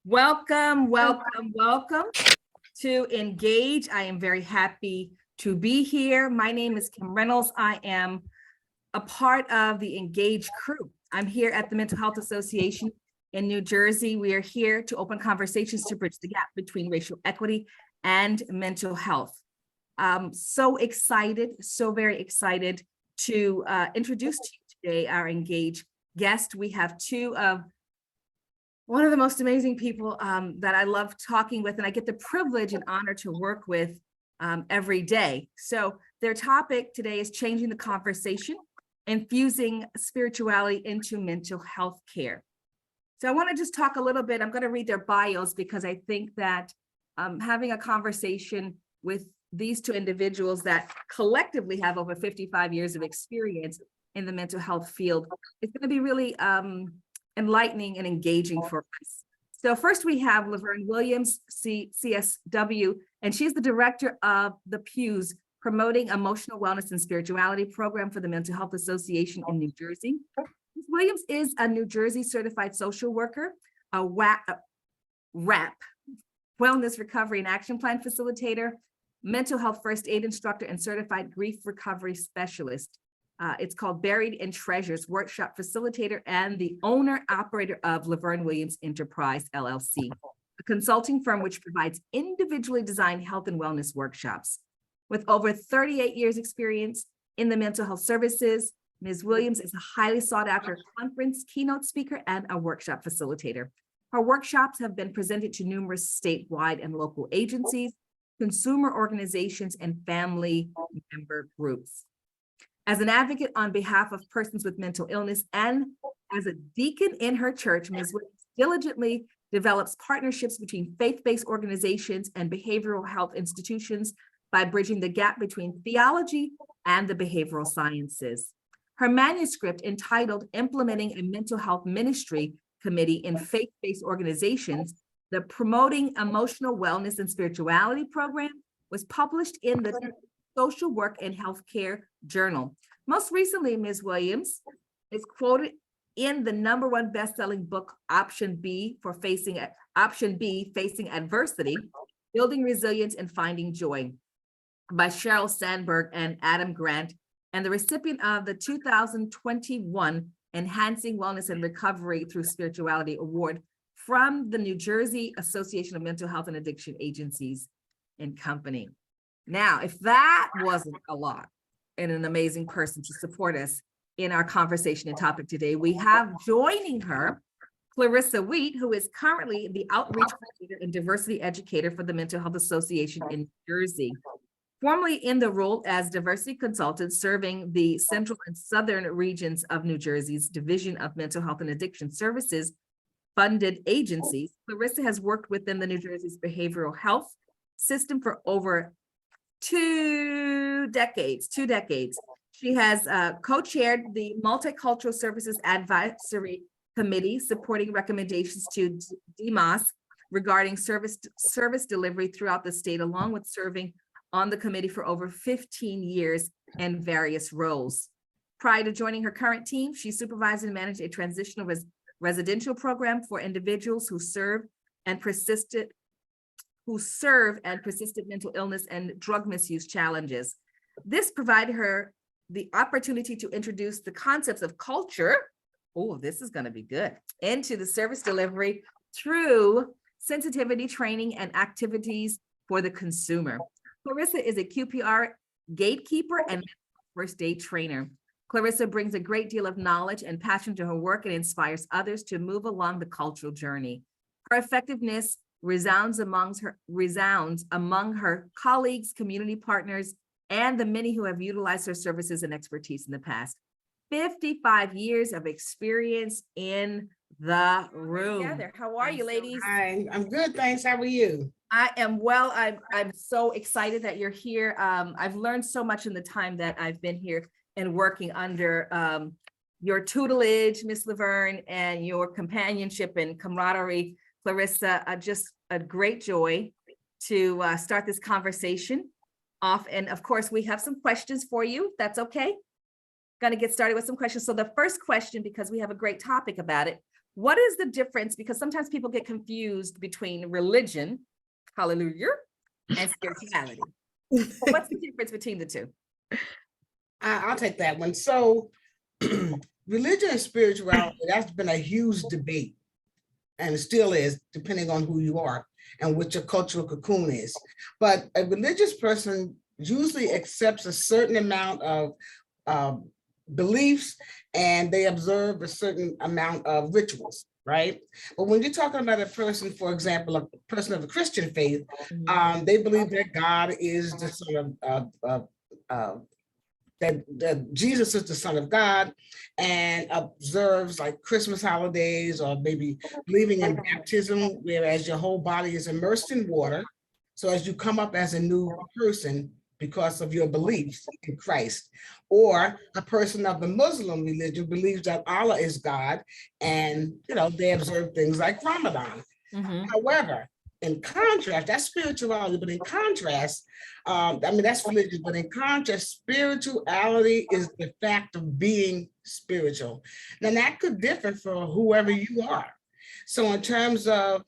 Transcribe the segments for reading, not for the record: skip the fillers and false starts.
Welcome, welcome, welcome to Engage. I am very happy to be here. My name is Kim Reynolds. I am a part of the Engage crew. I'm here at the Mental Health Association in New Jersey. We are here to open conversations to bridge the gap between racial equity and mental health. So excited, so very excited to introduce to you today our Engage guest. We have two of one of the most amazing people that I love talking with, and I get the privilege and honor to work with every day. So their topic today is changing the conversation, infusing spirituality into mental health care. So I want to just talk a little bit. I'm going to read their bios because I think that having a conversation with these two individuals that collectively have over 55 years of experience in the mental health field is going to be really enlightening and engaging for us. So first we have Laverne Williams, CSW, and she's the director of the Pews Promoting Emotional Wellness and Spirituality Program for the Mental Health Association in New Jersey. Ms. Williams is a New Jersey certified social worker, a WRAP, Wellness Recovery and Action Plan facilitator, mental health first aid instructor, and certified grief recovery specialist. It's called Buried in Treasures Workshop Facilitator and the owner operator of Laverne Williams Enterprise, LLC, a consulting firm which provides individually designed health and wellness workshops. With over 38 years experience in the mental health services, Ms. Williams is a highly sought after conference keynote speaker and a workshop facilitator. Her workshops have been presented to numerous statewide and local agencies, consumer organizations, and family member groups. As an advocate on behalf of persons with mental illness and as a deacon in her church, Ms. Williams diligently develops partnerships between faith-based organizations and behavioral health institutions by bridging the gap between theology and the behavioral sciences. Her manuscript, entitled Implementing a Mental Health Ministry Committee in Faith-Based Organizations, the Promoting Emotional Wellness and Spirituality Program, was published in the Social Work and Healthcare Journal. Most recently, Ms. Williams is quoted in the #1 best-selling book, Option B, Facing Adversity, Building Resilience and Finding Joy, by Sheryl Sandberg and Adam Grant, and the recipient of the 2021 Enhancing Wellness and Recovery Through Spirituality Award from the New Jersey Association of Mental Health and Addiction Agencies and Company. Now, if that wasn't a lot and an amazing person to support us in our conversation and topic today, we have joining her Clarissa Wheat, who is currently the outreach coordinator and diversity educator for the Mental Health Association in New Jersey. Formerly in the role as diversity consultant serving the central and southern regions of New Jersey's Division of Mental Health and Addiction Services funded agencies, Clarissa has worked within the New Jersey's behavioral health system for over two decades. She has co-chaired the Multicultural Services Advisory Committee, supporting recommendations to DMAS regarding service delivery throughout the state, along with serving on the committee for over 15 years in various roles. Prior to joining her current team, she supervised and managed a transitional residential program for individuals who serve and persistent mental illness and drug misuse challenges. This provided her the opportunity to introduce the concepts of culture, oh, this is going to be good, into the service delivery through sensitivity training and activities for the consumer. Clarissa is a QPR gatekeeper and first aid trainer. Clarissa brings a great deal of knowledge and passion to her work and inspires others to move along the cultural journey. Her effectiveness resounds among her colleagues, community partners, and the many who have utilized her services and expertise in the past. 55 years of experience in the room. Together. How are you, ladies? Hi, I'm good, thanks. How are you? I am well. I'm so excited that you're here. I've learned so much in the time that I've been here and working under your tutelage, Miss Laverne, and your companionship and camaraderie, Clarissa. Just a great joy to start this conversation off. And of course, we have some questions for you. That's okay. Going to get started with some questions. So the first question, because we have a great topic about it, what is the difference? Because sometimes people get confused between religion, hallelujah, and spirituality. So what's the difference between the two? I'll take that one. So religion and spirituality, that's been a huge debate, and it still is, depending on who you are and what your cultural cocoon is. But a religious person usually accepts a certain amount of beliefs, and they observe a certain amount of rituals, right? But when you're talking about a person, for example, a person of a Christian faith, they believe that God is the son that Jesus is the Son of God, and observes like Christmas holidays, or maybe believing in baptism, whereas your whole body is immersed in water. So as you come up as a new person because of your beliefs in Christ, or a person of the Muslim religion believes that Allah is God, and they observe things like Ramadan. However, in contrast, that's spirituality, but in contrast, that's religion, but in contrast, spirituality is the fact of being spiritual. Now, that could differ for whoever you are. So in terms of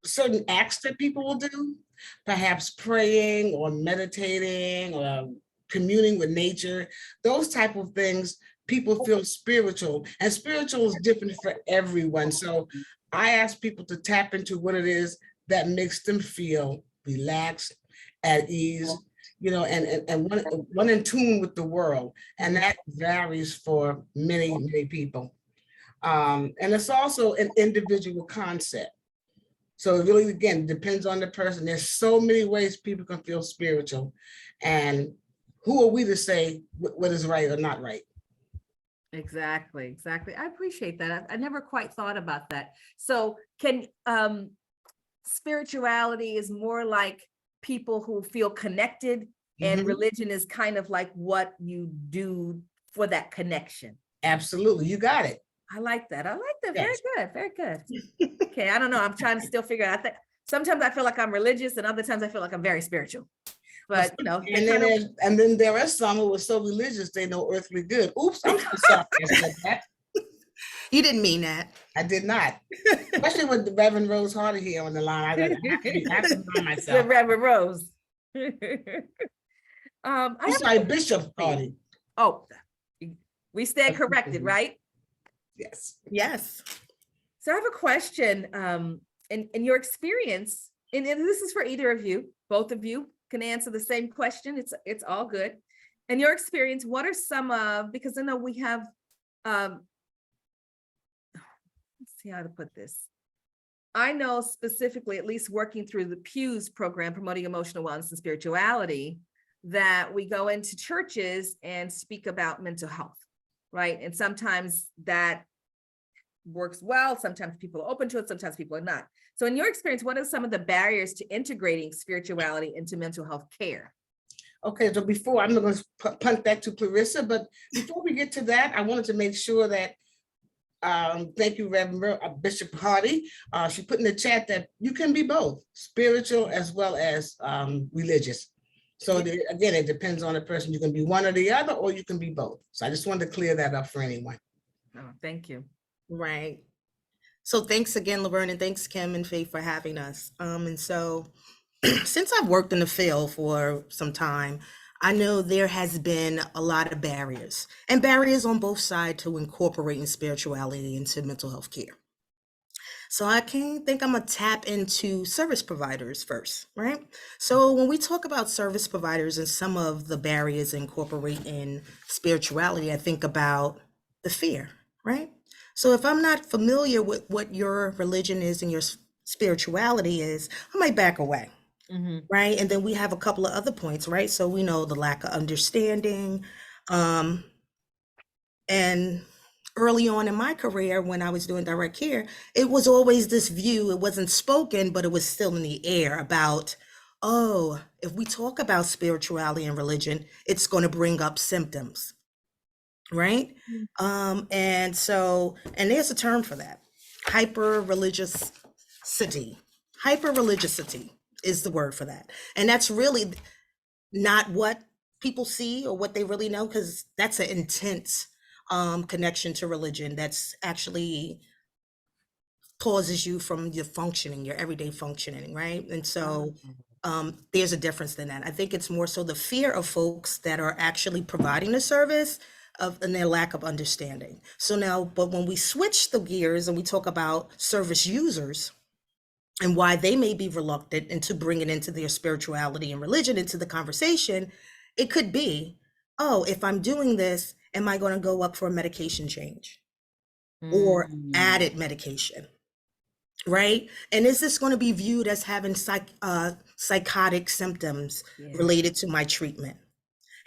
certain acts that people will do, perhaps praying or meditating or communing with nature, those type of things, people feel spiritual, and spiritual is different for everyone. So I ask people to tap into what it is that makes them feel relaxed, at ease, and one in tune with the world. And that varies for many, many people. And it's also an individual concept. So it really, again, depends on the person. There's so many ways people can feel spiritual. And who are we to say what is right or not right? Exactly. I appreciate that. I never quite thought about that. So can spirituality is more like people who feel connected, and religion is kind of like what you do for that connection. Absolutely. You got it. I like that. Yes. Very good. Okay, I don't know. I'm trying to still figure out. Sometimes I feel like I'm religious, and other times I feel like I'm very spiritual. But and then there are some who are so religious they know earthly good. Oops, I'm so sorry I said that. You didn't mean that. I did not. Especially with the Reverend Rose Hardy here on the line. I have to remind myself. The Reverend Rose. I'm sorry, Bishop Hardy. Oh, we stand corrected, right? Yes. Yes. So I have a question. In your experience, and this is for either of you, both of you can answer the same question. It's all good. In your experience, what are some of, because I know we have, let's see how to put this. I know specifically, at least working through the Pew's program, Promoting Emotional Wellness and Spirituality, that we go into churches and speak about mental health, right? And sometimes that works well. Sometimes people are open to it. Sometimes people are not. So in your experience, what are some of the barriers to integrating spirituality into mental health care? Okay, so before, I'm going to punt that to Clarissa, but before we get to that, I wanted to make sure that, thank you, Reverend Bishop Hardy. She put in the chat that you can be both spiritual as well as religious. So again, it depends on the person. You can be one or the other, or you can be both. So I just wanted to clear that up for anyone. Oh, thank you. Right. So thanks again, Laverne, and thanks, Kim and Faith, for having us. And so since I've worked in the field for some time, I know there has been a lot of barriers, and barriers on both sides to incorporating spirituality into mental health care. So I think I'm gonna tap into service providers first, right? So when we talk about service providers and some of the barriers incorporating spirituality, I think about the fear, right? So if I'm not familiar with what your religion is and your spirituality is, I might back away, right? And then we have a couple of other points, right? So we know the lack of understanding, and early on in my career, when I was doing direct care, it was always this view, it wasn't spoken, but it was still in the air about, oh, if we talk about spirituality and religion, it's going to bring up symptoms, right? And there's a term for that, hyperreligiosity. Hyperreligiosity is the word for that. And that's really not what people see or what they really know, because that's an intense connection to religion that's actually pauses you from your functioning, your everyday functioning, right? And so there's a difference in that. I think it's more so the fear of folks that are actually providing the service of and their lack of understanding. So now, but when we switch the gears and we talk about service users and why they may be reluctant into bringing into their spirituality and religion into the conversation, it could be, oh, if I'm doing this, am I going to go up for a medication change or added medication? Right? And is this going to be viewed as having psychotic symptoms related to my treatment?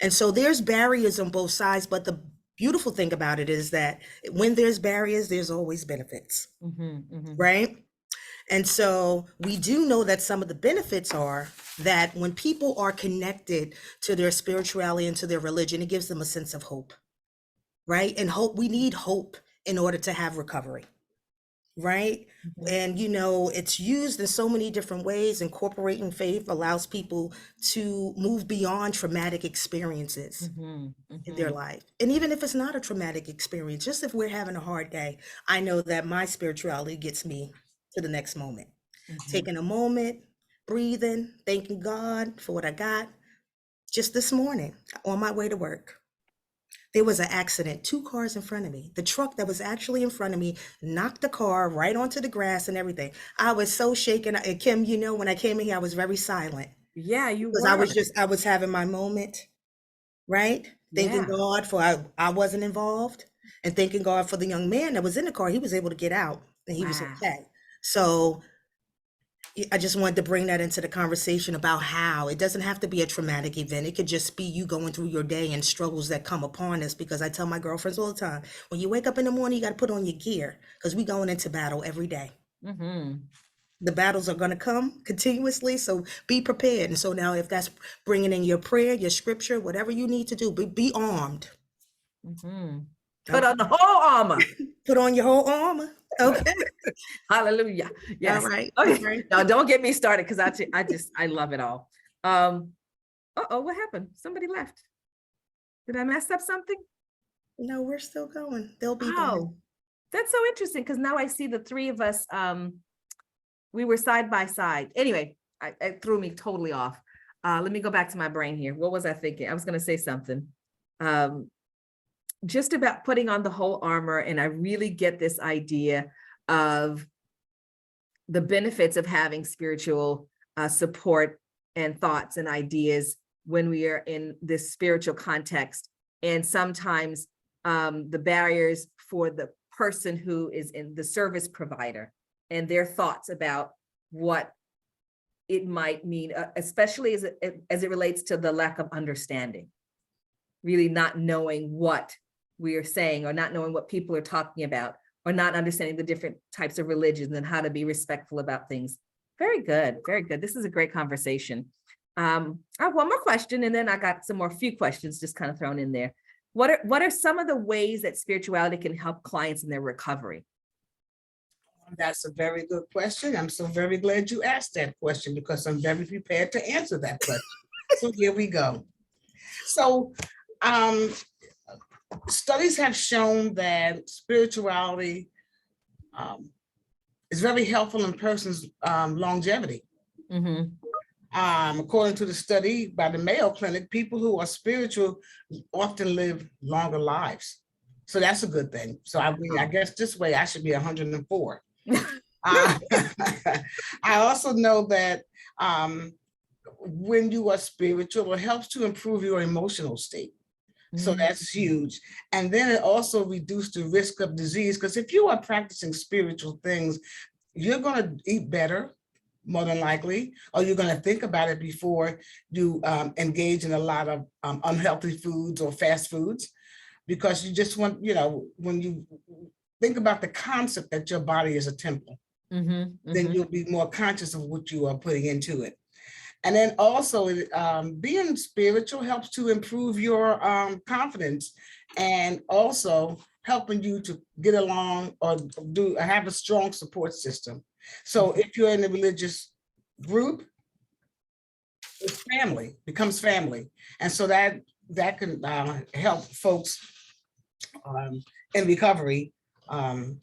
And so there's barriers on both sides, but the beautiful thing about it is that when there's barriers, there's always benefits, right? And so we do know that some of the benefits are that when people are connected to their spirituality and to their religion, it gives them a sense of hope, right? And hope, we need hope in order to have recovery. Right. And, you know, it's used in so many different ways. Incorporating faith allows people to move beyond traumatic experiences in their life. And even if it's not a traumatic experience, just if we're having a hard day, I know that my spirituality gets me to the next moment. Taking a moment, breathing, thanking God for what I got. Just this morning on my way to work, there was an accident, 2 cars in front of me. The truck that was actually in front of me knocked the car right onto the grass and everything. I was so shaken. And Kim, you know, when I came in here, I was very silent. Yeah, you were. Because I was having my moment, right? Thanking God for I wasn't involved, and thanking God for the young man that was in the car. He was able to get out and he was okay. So I just wanted to bring that into the conversation about how it doesn't have to be a traumatic event. It could just be you going through your day and struggles that come upon us. Because I tell my girlfriends all the time, when you wake up in the morning, you got to put on your gear because we're going into battle every day. The battles are going to come continuously. So be prepared. And so now if that's bringing in your prayer, your scripture, whatever you need to do, be armed. Put on the whole armor. Put on your whole armor. Okay. Hallelujah. Yes. All right. Okay. Right. Now don't get me started because I love it all. What happened? Somebody left. Did I mess up something? No, we're still going. They'll be Oh, that's so interesting because now I see the 3 of us. We were side by side. Anyway, it threw me totally off. Let me go back to my brain here. What was I thinking? I was going to say something. Just about putting on the whole armor. And I really get this idea of the benefits of having spiritual support and thoughts and ideas when we are in this spiritual context. And sometimes the barriers for the person who is in the service provider and their thoughts about what it might mean, especially as it relates to the lack of understanding, really not knowing what we are saying or not knowing what people are talking about or not understanding the different types of religions and how to be respectful about things. Very good. Very good. This is a great conversation. I have one more question and then I got few questions just kind of thrown in there. What are some of the ways that spirituality can help clients in their recovery? That's a very good question. I'm so very glad you asked that question because I'm very prepared to answer that question. So here we go. So studies have shown that spirituality is very helpful in a person's longevity. According to the study by the Mayo Clinic, people who are spiritual often live longer lives. So that's a good thing. So I guess this way I should be 104. I also know that when you are spiritual, it helps to improve your emotional state. So that's huge. And then it also reduces the risk of disease, because if you are practicing spiritual things, you're going to eat better, more than likely, or you're going to think about it before you engage in a lot of unhealthy foods or fast foods, because you just want, when you think about the concept that your body is a temple, then you'll be more conscious of what you are putting into it. And then also being spiritual helps to improve your confidence and also helping you to get along or have a strong support system. So if you're in a religious group, it's family, becomes family. And so that can help folks in recovery to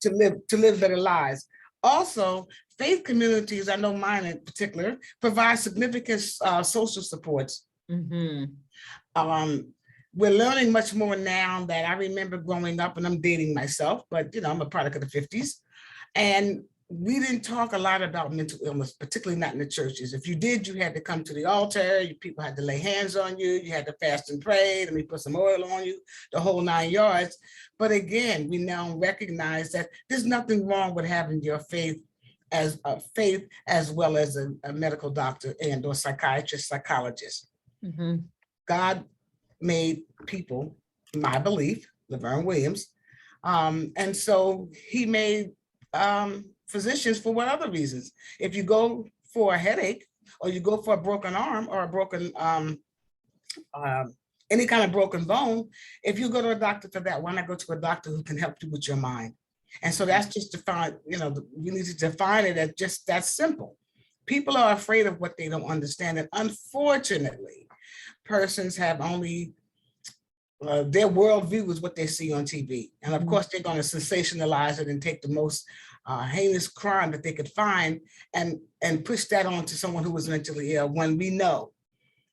live better lives. Also, faith communities, I know mine in particular, provide significant social supports. We're learning much more now that I remember growing up, and I'm dating myself, but I'm a product of the 50s. And we didn't talk a lot about mental illness, particularly not in the churches. If you did, you had to come to the altar, people had to lay hands on you, you had to fast and pray, and we put some oil on you, the whole 9 yards. But again, we now recognize that there's nothing wrong with having your faith as well as a medical doctor and or psychiatrist, psychologist. God made people, my belief, Laverne Williams, and so he made physicians for what other reasons? If you go for a headache, or you go for a broken arm, or a broken any kind of broken bone, if you go to a doctor for that, why not go to a doctor who can help you with your mind? And so that's just defined, we need to define it as just that simple. People are afraid of what they don't understand. And unfortunately, persons have only their worldview is what they see on TV. And of course, they're going to sensationalize it and take the most heinous crime that they could find and push that on to someone who was mentally ill, when we know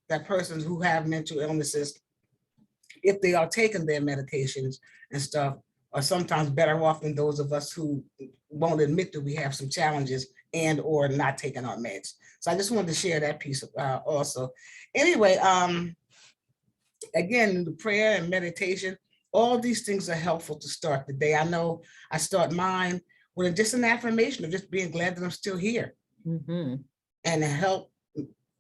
that persons who have mental illnesses, if they are taking their medications and stuff, are sometimes better off than those of us who won't admit that we have some challenges and or not taking our meds. So I just wanted to share that piece also. Anyway, again, the prayer and meditation, all these things are helpful to start the day. I know I start mine with just an affirmation of just being glad that I'm still here, and help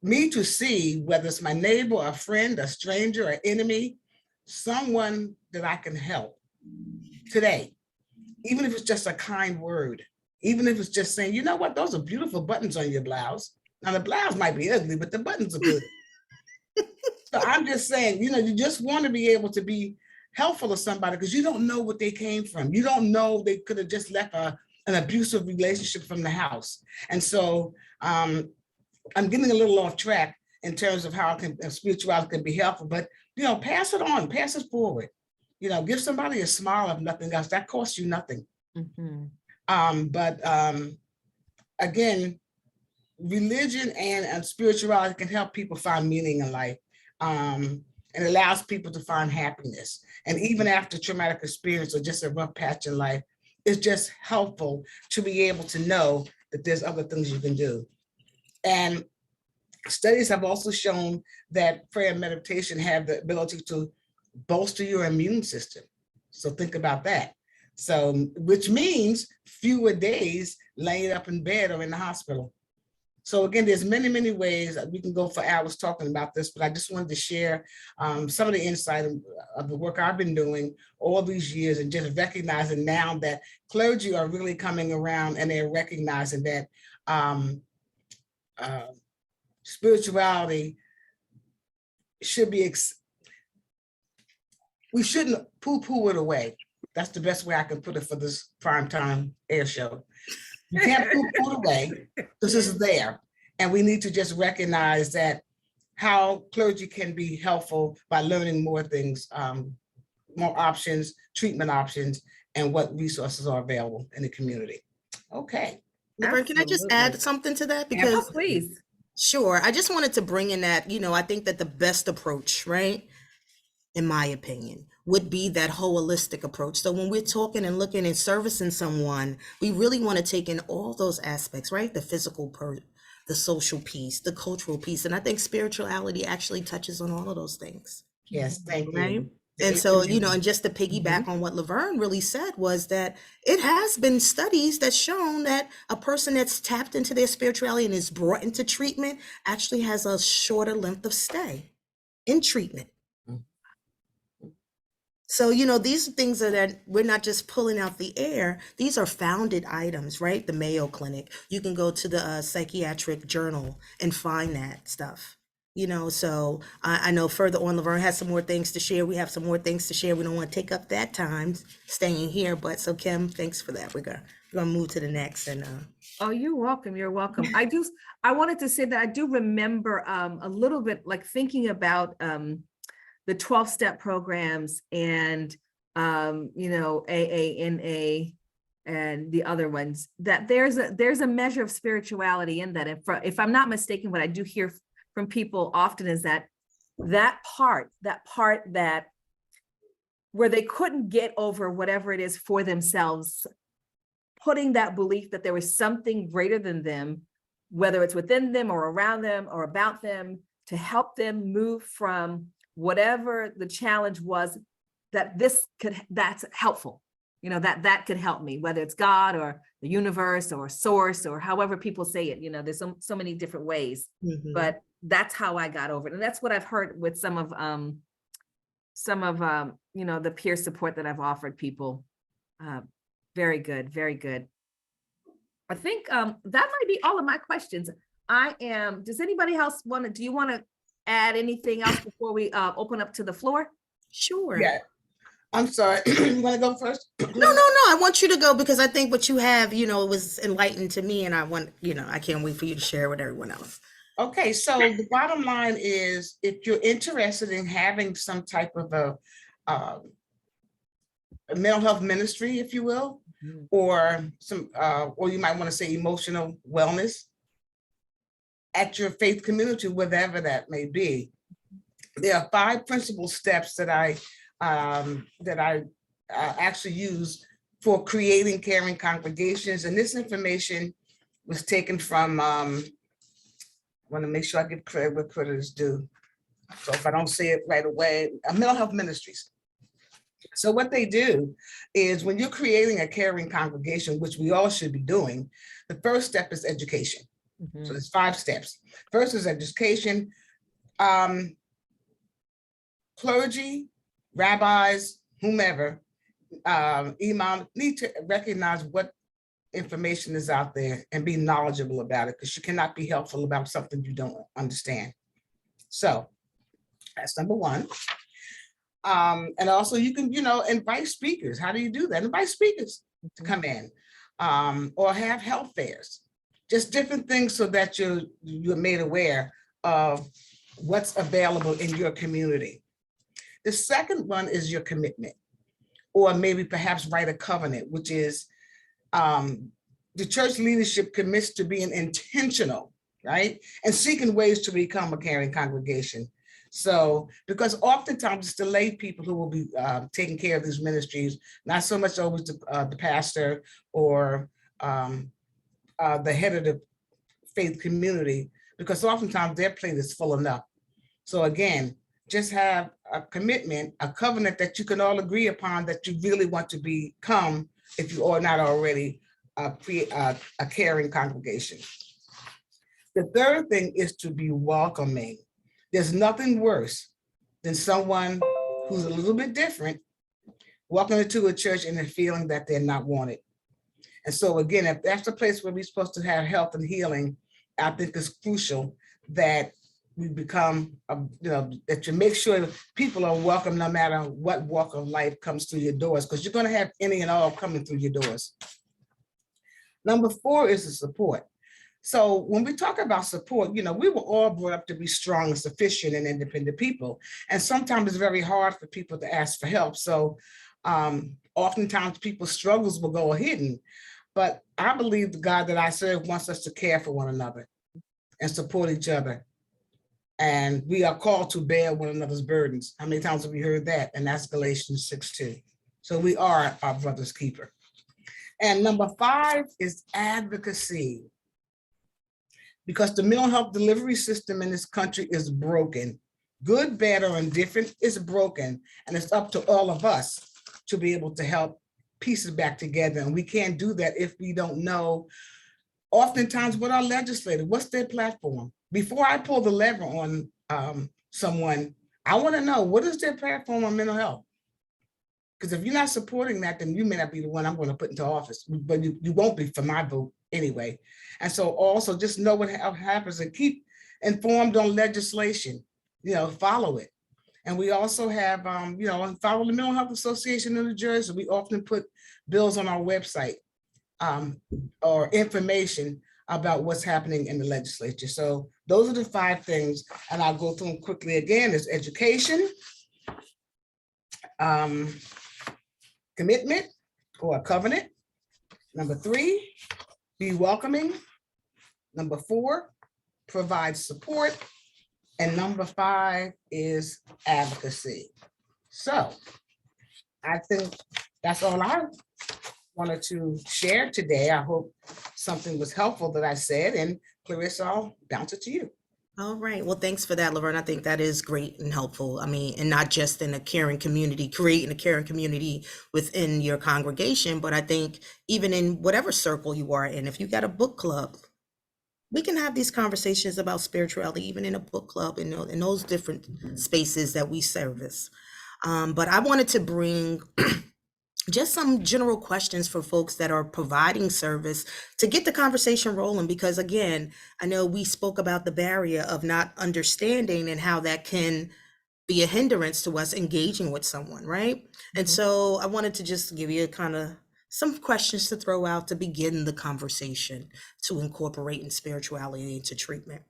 me to see whether it's my neighbor, a friend, a stranger, an enemy, someone that I can help today, even if it's just a kind word, even if it's just saying, you know what, those are beautiful buttons on your blouse. Now the blouse might be ugly, but the buttons are good. So I'm just saying, you just want to be able to be helpful to somebody, because you don't know what they came from. You don't know, they could have just left an abusive relationship from the house. And so I'm getting a little off track in terms of how spirituality can be helpful, but pass it on, pass it forward. Give somebody a smile, if nothing else. That costs you nothing. But again, religion and spirituality can help people find meaning in life, and allows people to find happiness. And even after traumatic experience or just a rough patch in life, it's just helpful to be able to know that there's other things you can do. And studies have also shown that prayer and meditation have the ability to bolster your immune system. So think about that. So, which means fewer days laying up in bed or in the hospital. So again, there's many, many ways. We can go for hours talking about this, but I just wanted to share some of the insight of the work I've been doing all these years, and just recognizing now that clergy are really coming around and they're recognizing that spirituality should be, we shouldn't poo-poo it away. That's the best way I can put it for this primetime air show. You can't poo-poo it away, because this is there. And we need to just recognize that how clergy can be helpful by learning more things, more options, treatment options, and what resources are available in the community. Okay. Laverne, can I just add something to that? Because please. Sure. I just wanted to bring in that, I think that the best approach, right, in my opinion, would be that holistic approach. So when we're talking and looking and servicing someone, we really want to take in all those aspects, right? The physical part, the social piece, the cultural piece. And I think spirituality actually touches on all of those things. Yes, thank Right? you. And so, and just to piggyback on what Laverne really said was that it has been studies that's shown that a person that's tapped into their spirituality and is brought into treatment actually has a shorter length of stay in treatment. So, these are things that we're not just pulling out the air. These are founded items, right? The Mayo Clinic. You can go to the psychiatric journal and find that stuff. So I know further on, Laverne has some more things to share. We have some more things to share. We don't want to take up that time staying here. But so Kim, thanks for that. We're gonna move to the next. And Oh, you're welcome. You're welcome. I wanted to say that I do remember a little bit like thinking about the 12-step programs and, you know, AA, NA, and the other ones, that there's a measure of spirituality in that. If I'm not mistaken, what I do hear from people often is that part that where they couldn't get over whatever it is for themselves, putting that belief that there was something greater than them, whether it's within them or around them or about them, to help them move from whatever the challenge was, that's helpful. You know, that could help me, whether it's God or the universe or source or however people say it. You know, there's so many different ways, but that's how I got over it. And that's what I've heard with some of you know, the peer support that I've offered people. Very good, very good. I think that might be all of my questions. Does anybody else do you want to add anything else before we open up to the floor? Sure. Yeah. I'm sorry. You want to go first? No. I want you to go because I think what you have, you know, was enlightened to me, and I want, you know, I can't wait for you to share with everyone else. Okay, so the bottom line is, if you're interested in having some type of a mental health ministry, if you will, or or you might want to say emotional wellness at your faith community, whatever that may be, there are 5 principal steps that I actually use for creating caring congregations. And this information was taken from, I want to make sure I give credit where credit is due. So if I don't say it right away, mental health ministries. So what they do is, when you're creating a caring congregation, which we all should be doing, the first step is education. So there's 5 steps. First is education. Clergy, rabbis, whomever, imam, need to recognize what information is out there and be knowledgeable about it, because you cannot be helpful about something you don't understand. So that's number 1. And also you can, you know, invite speakers. How do you do that? Invite speakers to come in, or have health fairs, just different things so that you're made aware of what's available in your community. The second one is your commitment, or maybe perhaps write a covenant, which is the church leadership commits to being intentional, right? And seeking ways to become a caring congregation. So, because oftentimes it's the lay people who will be taking care of these ministries, not so much always the pastor or the head of the faith community, because oftentimes their plate is full enough. So again, just have a commitment, a covenant that you can all agree upon that you really want to become, if you are not already a caring congregation. The third thing is to be welcoming. There's nothing worse than someone who's a little bit different walking into a church and then feeling that they're not wanted. And so again, if that's the place where we're supposed to have health and healing, I think it's crucial that we become, you know, that you make sure that people are welcome no matter what walk of life comes through your doors, because you're going to have any and all coming through your doors. Number 4 is the support. So when we talk about support, you know, we were all brought up to be strong and sufficient and independent people. And sometimes it's very hard for people to ask for help. So oftentimes people's struggles will go hidden. But I believe the God that I serve wants us to care for one another and support each other. And we are called to bear one another's burdens. How many times have we heard that? And that's Galatians 6:2. So we are our brother's keeper. And number 5 is advocacy. Because the mental health delivery system in this country is broken. Good, bad, or indifferent is broken. And it's up to all of us to be able to help piece it back together. And we can't do that if we don't know, oftentimes, what our legislative, what's their platform? Before I pull the lever on someone, I want to know, what is their platform on mental health? Because if you're not supporting that, then you may not be the one I'm going to put into office, but you won't be for my vote anyway. And so also just know what happens and keep informed on legislation, you know, follow it. And we also have, you know, follow the Mental Health Association of New Jersey. We often put bills on our website or information about what's happening in the legislature. So those are the 5 things, and I'll go through them quickly again. Is education, Commitment or a covenant. Number 3, be welcoming. Number 4, provide support. And number 5 is advocacy. So I think that's all I wanted to share today. I hope something was helpful that I said. And Clarissa, I'll bounce it to you. All right. Well, thanks for that, Laverne. I think that is great and helpful. I mean, and not just in a caring community, creating a caring community within your congregation, but I think even in whatever circle you are in, if you got a book club, we can have these conversations about spirituality, even in a book club, in those different spaces that we service. But I wanted to bring just some general questions for folks that are providing service to get the conversation rolling, because again, I know we spoke about the barrier of not understanding and how that can be a hindrance to us engaging with someone, right? And so I wanted to just give you kind of some questions to throw out to begin the conversation to incorporate in spirituality into treatment.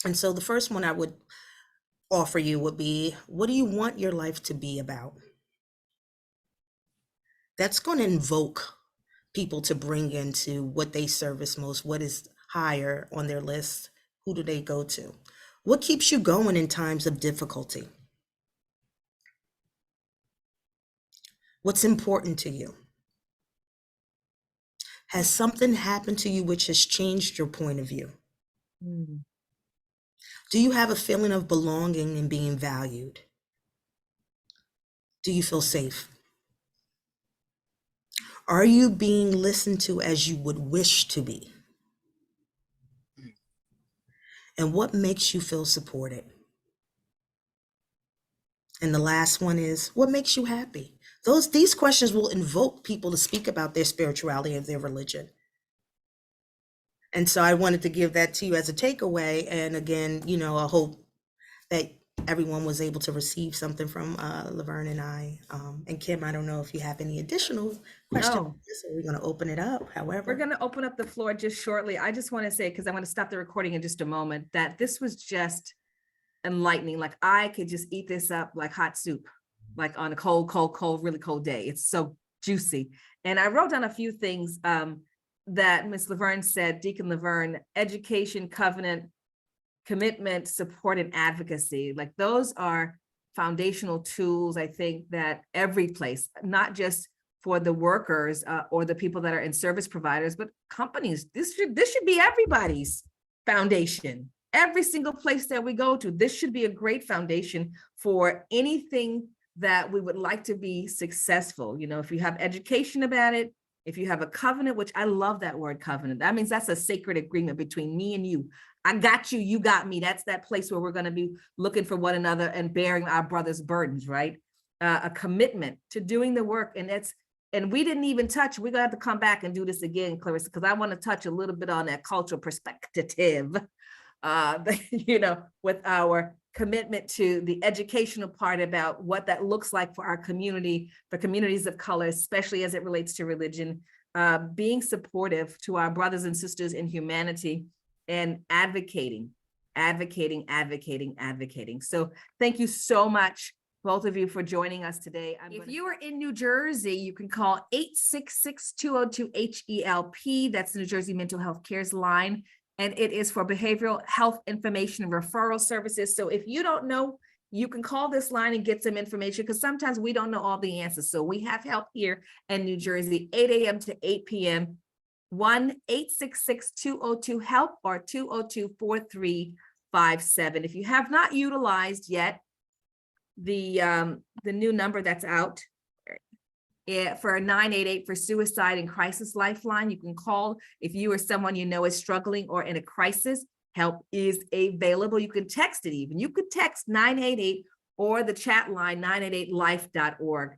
And so the first one I would offer you would be, what do you want your life to be about? That's going to invoke people to bring into what they service most, what is higher on their list, who do they go to? What keeps you going in times of difficulty? What's important to you? Has something happened to you which has changed your point of view? Do you have a feeling of belonging and being valued? Do you feel safe? Are you being listened to as you would wish to be? And what makes you feel supported? And the last one is, what makes you happy? These questions will invoke people to speak about their spirituality and their religion. And so I wanted to give that to you as a takeaway. And again, I hope that everyone was able to receive something from Laverne and I. And Kim, I don't know if you have any additional questions. No. So we're going to open it up. However, We're going to open up the floor just shortly. I just want to say, because I want to stop the recording in just a moment, that this was just enlightening. Like I could just eat this up like hot soup, like on a cold, really cold day. It's so juicy. And I wrote down a few things that Ms. Laverne said, Deacon Laverne: education, covenant, commitment, support, and advocacy. Like those are foundational tools, I think, that every place, not just for the workers or the people that are in service providers, but companies, this should be everybody's foundation. Every single place that we go to, this should be a great foundation for anything that we would like to be successful. If you have education about it, if you have a covenant, which I love that word covenant, that means that's a sacred agreement between me and you. I got you, you got me. That's that place where we're going to be looking for one another and bearing our brother's burdens, right? A commitment to doing the work. And we didn't even touch, we're going to have to come back and do this again, Clarissa, because I want to touch a little bit on that cultural perspective, with our commitment to the educational part about what that looks like for our community, for communities of color, especially as it relates to religion, being supportive to our brothers and sisters in humanity, and advocating. So thank you so much, both of you, for joining us today. If you are in New Jersey, you can call 866-202-HELP. That's the New Jersey Mental Health Cares line. And it is for behavioral health information and referral services. So if you don't know, you can call this line and get some information, because sometimes we don't know all the answers. So we have help here in New Jersey, 8 a.m. to 8 p.m. 1-866-202-HELP or 202-4357. If you have not utilized yet the new number that's out for 988 for suicide and crisis lifeline, you can call if you or someone you know is struggling or in a crisis. Help is available. You can text it even. You could text 988 or the chat line 988life.org.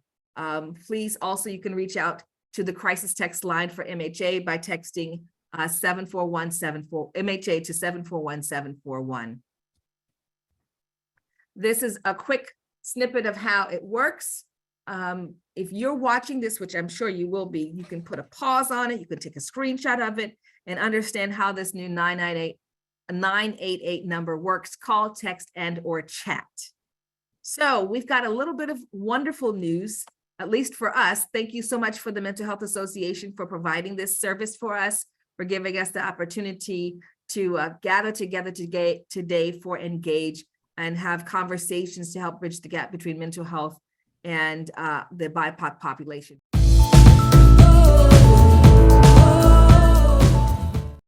Please also, you can reach out to the crisis text line for MHA by texting 74174 MHA to 741741. This is a quick snippet of how it works. If you're watching this, which I'm sure you will be, you can put a pause on it. You can take a screenshot of it and understand how this new 988 number works. Call, text, and or chat. So we've got a little bit of wonderful news, at least for us. Thank you so much for the Mental Health Association for providing this service for us, for giving us the opportunity to gather together today for Engage and have conversations to help bridge the gap between mental health and the BIPOC population.